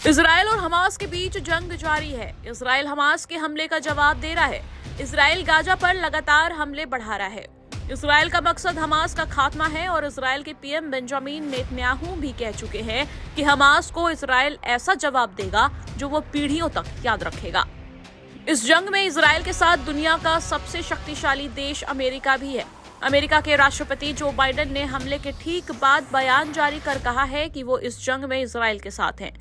Israel और Hamas के बीच जंग जारी है। इजराइल हमास के हमले का जवाब दे रहा है। इजराइल गाजा पर लगातार हमले बढ़ा रहा है। इजराइल का मकसद हमास का खात्मा है और इजराइल के पीएम बेंजामिन नेतन्याहू भी कह चुके हैं कि हमास को इजराइल ऐसा जवाब देगा जो वो पीढ़ियों तक याद रखेगा। इस जंग में इजराइल के साथ दुनिया का सबसे शक्तिशाली देश अमेरिका भी है। अमेरिका के राष्ट्रपति जो बाइडेन ने हमले के ठीक बाद बयान जारी कर कहा है कि वो इस जंग में इजराइल के साथ हैं।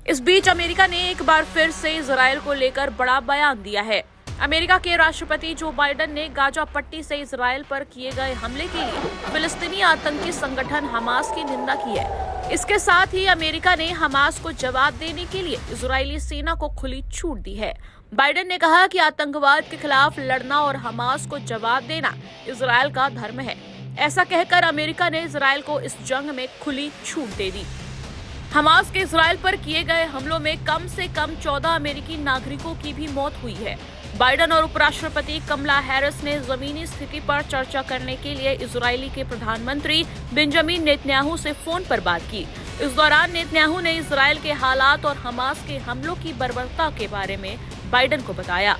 इस बीच अमेरिका ने एक बार फिर से इजराइल को लेकर बड़ा बयान दिया है। अमेरिका के राष्ट्रपति जो बाइडेन ने गाजा पट्टी से इजराइल पर किए गए हमले के लिए फिलिस्तीनी आतंकी संगठन हमास की निंदा की है। इसके साथ ही अमेरिका ने हमास को जवाब देने के लिए इजरायली सेना को खुली छूट दी है। बाइडेन ने कहा कि आतंकवाद के खिलाफ लड़ना और हमास को जवाब देना इजराइल का धर्म है। ऐसा कहकर अमेरिका ने इजराइल को इस जंग में खुली छूट दे दी। हमास के इजराइल पर किए गए हमलों में कम से कम 14 अमेरिकी नागरिकों की भी मौत हुई है। बाइडेन और उपराष्ट्रपति कमला हैरिस ने जमीनी स्थिति पर चर्चा करने के लिए इजरायली के प्रधानमंत्री बेंजामिन नेतन्याहू से फोन पर बात की। इस दौरान नेतन्याहू ने इजराइल के हालात और हमास के हमलों की बर्बरता के बारे में बाइडेन को बताया।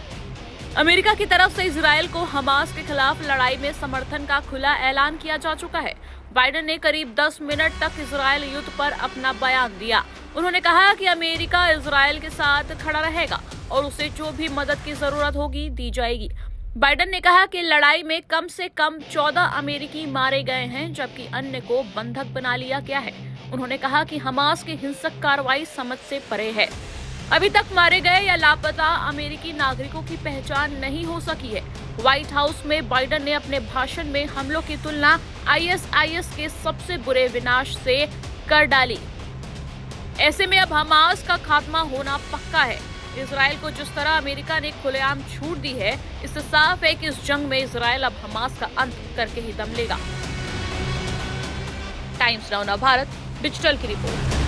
अमेरिका की तरफ से इजराइल को हमास के खिलाफ लड़ाई में समर्थन का खुला ऐलान किया जा चुका है। बाइडेन ने करीब 10 मिनट तक इजराइल युद्ध पर अपना बयान दिया। उन्होंने कहा कि अमेरिका इजराइल के साथ खड़ा रहेगा और उसे जो भी मदद की जरूरत होगी दी जाएगी। बाइडेन ने कहा कि लड़ाई में कम से कम 14 अमेरिकी मारे गए हैं जबकि अन्य को बंधक बना लिया गया है। उन्होंने कहा कि हमास की हिंसक कार्रवाई समझ से परे है। अभी तक मारे गए या लापता अमेरिकी नागरिकों की पहचान नहीं हो सकी है। व्हाइट हाउस में बाइडेन ने अपने भाषण में हमलों की तुलना आईएसआईएस के सबसे बुरे विनाश से कर डाली। ऐसे में अब हमास का खात्मा होना पक्का है। इजराइल को जिस तरह अमेरिका ने खुलेआम छूट दी है, इससे साफ है कि इस जंग में इजराइल अब हमास का अंत करके ही दम लेगा। टाइम्स नाउ भारत डिजिटल की रिपोर्ट।